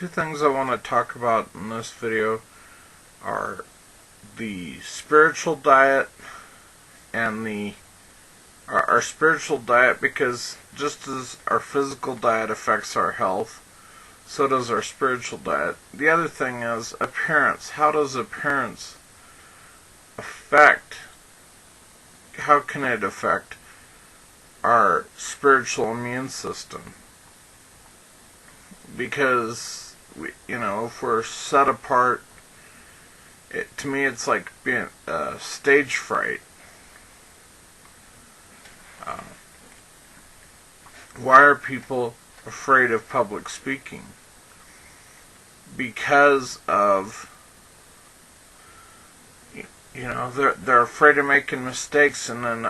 Two things I want to talk about in this video are the spiritual diet and our spiritual diet, because just as our physical diet affects our health, so does our spiritual diet. The other thing is appearance. How does appearance affect, how can it affect our spiritual immune system? Because, if we're set apart, to me it's like being stage fright. Why are people afraid of public speaking? Because of, they're afraid of making mistakes in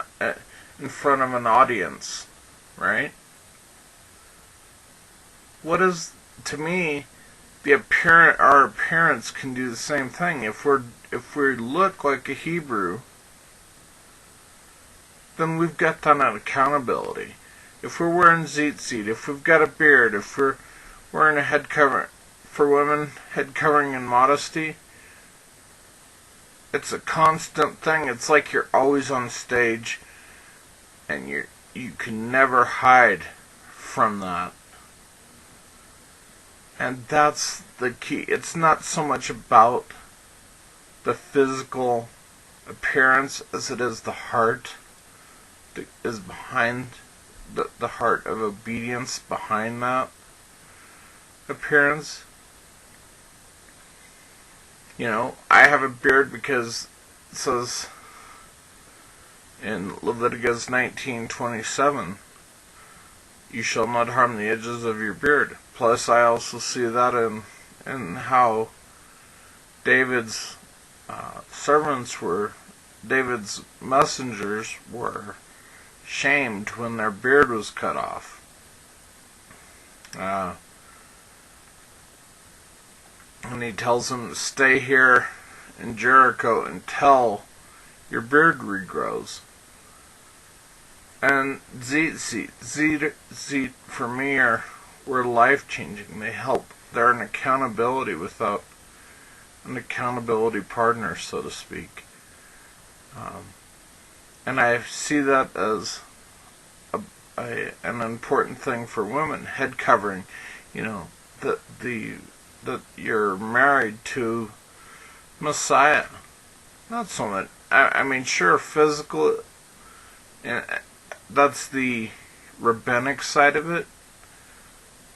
front of an audience, right? To me, our appearance can do the same thing. If we look like a Hebrew, then we've got that accountability. If we're wearing tzitzit, if we've got a beard, if we're wearing a head covering, for women, head covering and modesty, it's a constant thing. It's like you're always on stage, and you can never hide from that. And that's the key. It's not so much about the physical appearance as it is the heart that is behind the heart of obedience behind that appearance. I have a beard because it says in Leviticus 19:27, you shall not harm the edges of your beard. Plus, I also see that in how David's David's messengers were shamed when their beard was cut off. And he tells them to stay here in Jericho until your beard regrows. And tzitzit for me were life-changing. They help. They're an accountability without an accountability partner, so to speak. And I see that as an important thing for women. Head covering, that you're married to Messiah. Not so much. I mean, sure, physical. That's the rabbinic side of it.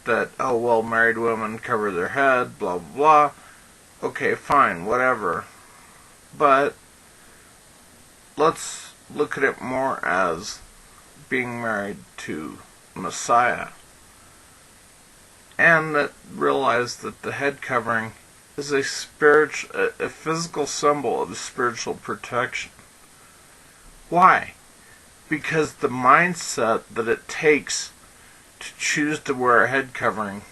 That, married women cover their head, blah, blah, blah. Okay, fine, whatever. But let's look at it more as being married to Messiah. And realize that the head covering is a physical symbol of spiritual protection. Why? Because the mindset that it takes to choose to wear a head covering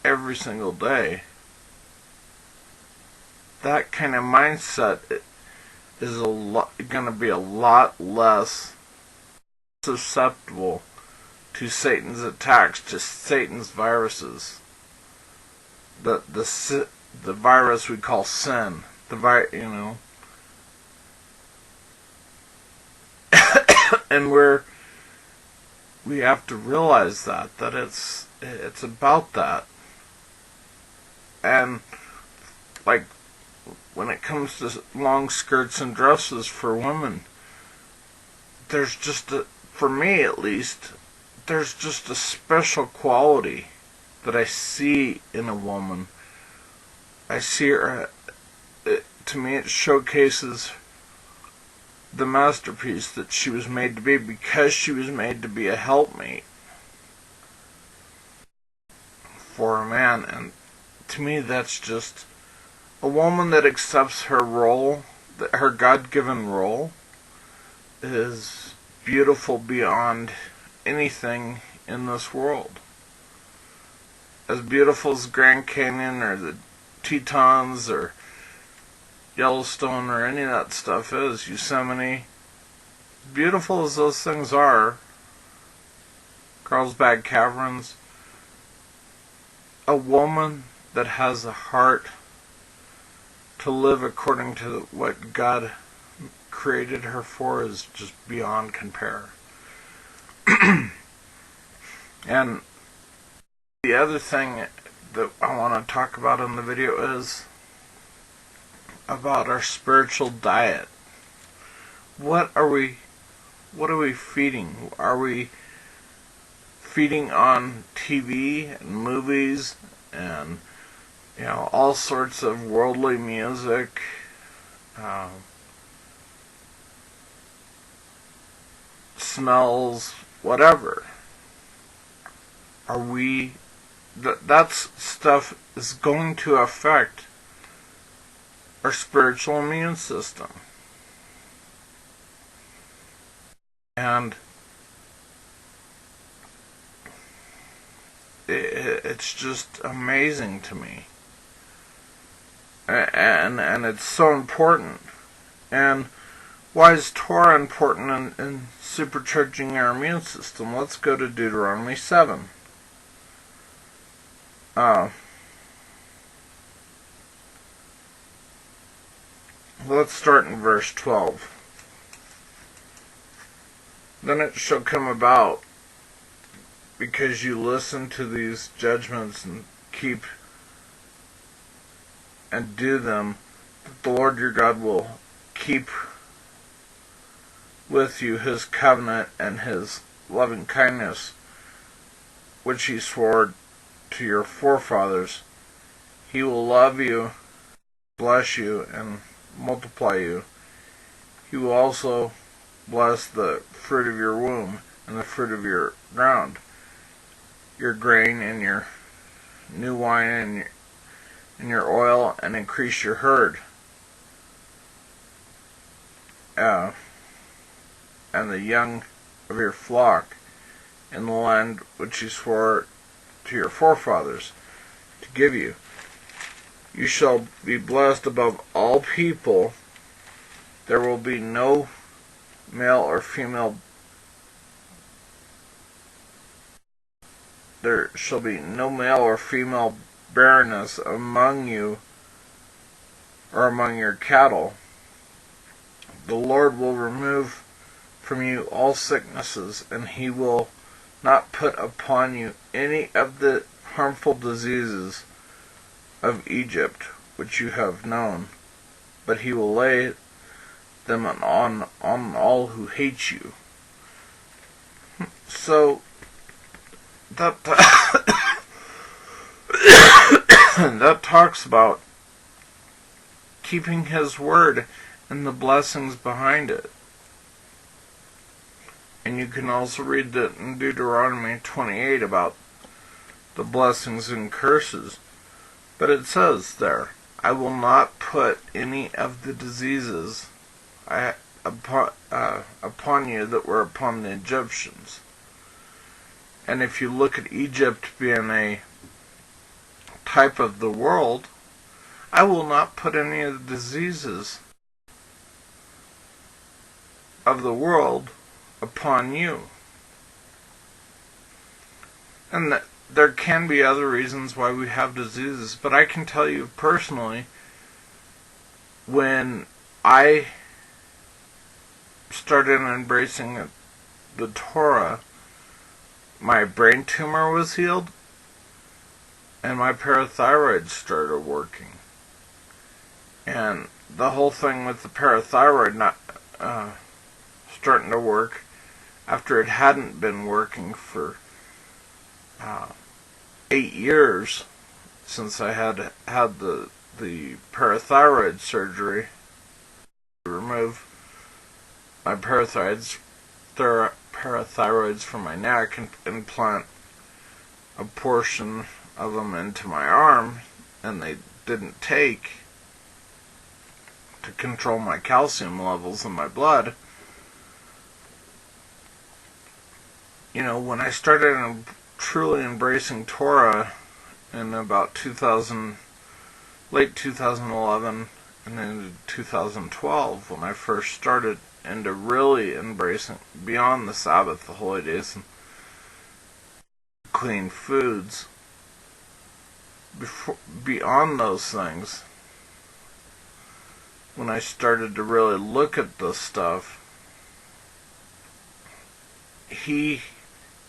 every single day, that kind of mindset is going to be a lot less susceptible to Satan's attacks, to Satan's viruses. The virus we call sin. And we have to realize that it's about that. And like when it comes to long skirts and dresses for women, there's just for me at least, there's just a special quality that I see in a woman. I see her, to me it showcases the masterpiece that she was made to be, because she was made to be a helpmate for a man. And to me that's just a woman that accepts her role, her God-given role, is beautiful beyond anything in this world. As beautiful as Grand Canyon or the Tetons or Yellowstone or any of that stuff is, Yosemite, beautiful as those things are, Carlsbad Caverns, a woman that has a heart to live according to what God created her for is just beyond compare. And the other thing that I want to talk about in the video is about our spiritual diet. What are we feeding? Are we feeding on TV and movies and all sorts of worldly music, smells, whatever? Are we that stuff is going to affect our spiritual immune system. And it's just amazing to me. And it's so important. And why is Torah important in supercharging our immune system? Let's go to Deuteronomy 7. Let's start in verse 12. Then it shall come about, because you listen to these judgments and keep and do them, that the Lord your God will keep with you his covenant and his loving kindness, which he swore to your forefathers. He will love you, bless you, and multiply you. He will also bless the fruit of your womb and the fruit of your ground, your grain and your new wine and your oil, and increase your herd, and the young of your flock in the land which he swore to your forefathers to give you. You shall be blessed above all people. There will be no male or female. There shall be no male or female barrenness among you or among your cattle. The Lord will remove from you all sicknesses, and he will not put upon you any of the harmful diseases of Egypt which you have known, but he will lay them on all who hate you. So that that talks about keeping his word and the blessings behind it. And you can also read that in Deuteronomy 28 about the blessings and curses. But it says there, I will not put any of the diseases upon you that were upon the Egyptians. And if you look at Egypt being a type of the world, I will not put any of the diseases of the world upon you. And there can be other reasons why we have diseases, but I can tell you personally, when I started embracing the Torah, my brain tumor was healed, and my parathyroid started working. And the whole thing with the parathyroid not starting to work after it hadn't been working for 8 years since I had the parathyroid surgery to remove my parathyroids from my neck and implant a portion of them into my arm, and they didn't take to control my calcium levels in my blood. When I started truly embracing Torah in about late 2011 and into 2012, when I first started into really embracing beyond the Sabbath, the holy days, and clean foods, beyond those things, when I started to really look at this stuff, he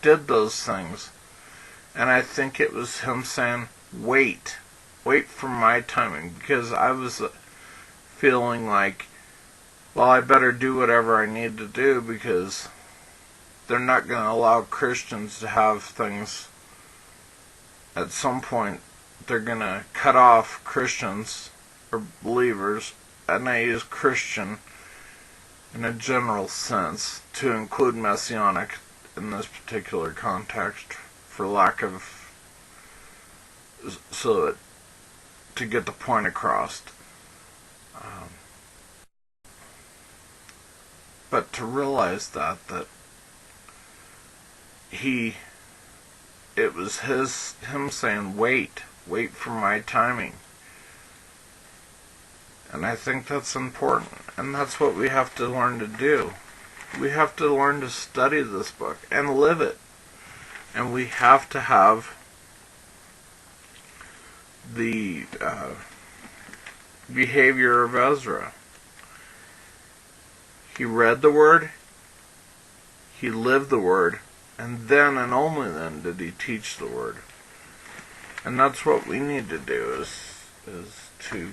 did those things. And I think it was him saying, wait for my timing, because I was feeling like, well, I better do whatever I need to do, because they're not going to allow Christians to have things. At some point, they're going to cut off Christians or believers, and I use Christian in a general sense to include Messianic in this particular context, for lack of, so that, to get the point across. But to realize that it was him saying, wait for my timing. And I think that's important. And that's what we have to learn to do. We have to learn to study this book and live it. And we have to have the behavior of Ezra. He read the Word, he lived the Word, and then and only then did he teach the Word. And that's what we need to do, is to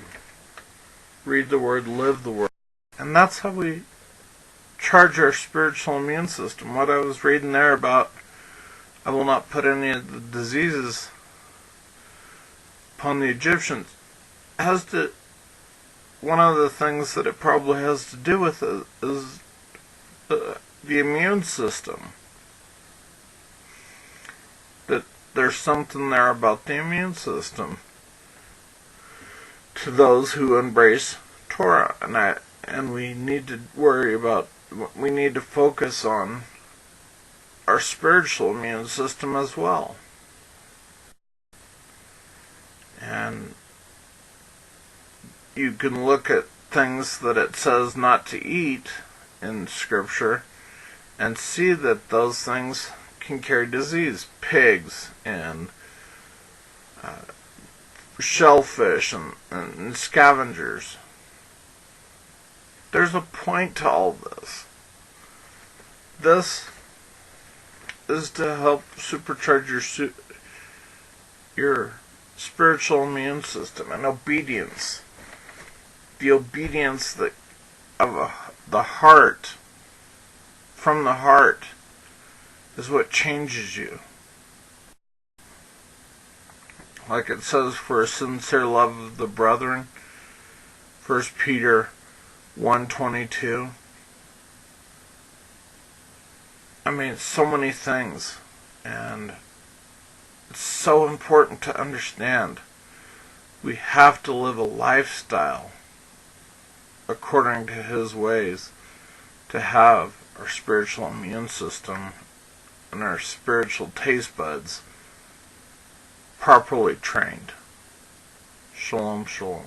read the Word, live the Word. And that's how we charge our spiritual immune system. What I was reading there about, I will not put any of the diseases upon the Egyptians, has to, one of the things that it probably has to do with is the immune system. That there's something there about the immune system to those who embrace Torah, and we need to worry about, we need to focus on our spiritual immune system as well. And you can look at things that it says not to eat in Scripture and see that those things can carry disease. Pigs and shellfish and scavengers. There's a point to all this. This is to help supercharge your spiritual immune system and obedience. The obedience that of the heart, from the heart, is what changes you. Like it says, for a sincere love of the brethren, 1 Peter 1:22. I mean, so many things, and it's so important to understand. We have to live a lifestyle according to His ways to have our spiritual immune system and our spiritual taste buds properly trained. Shalom, shalom.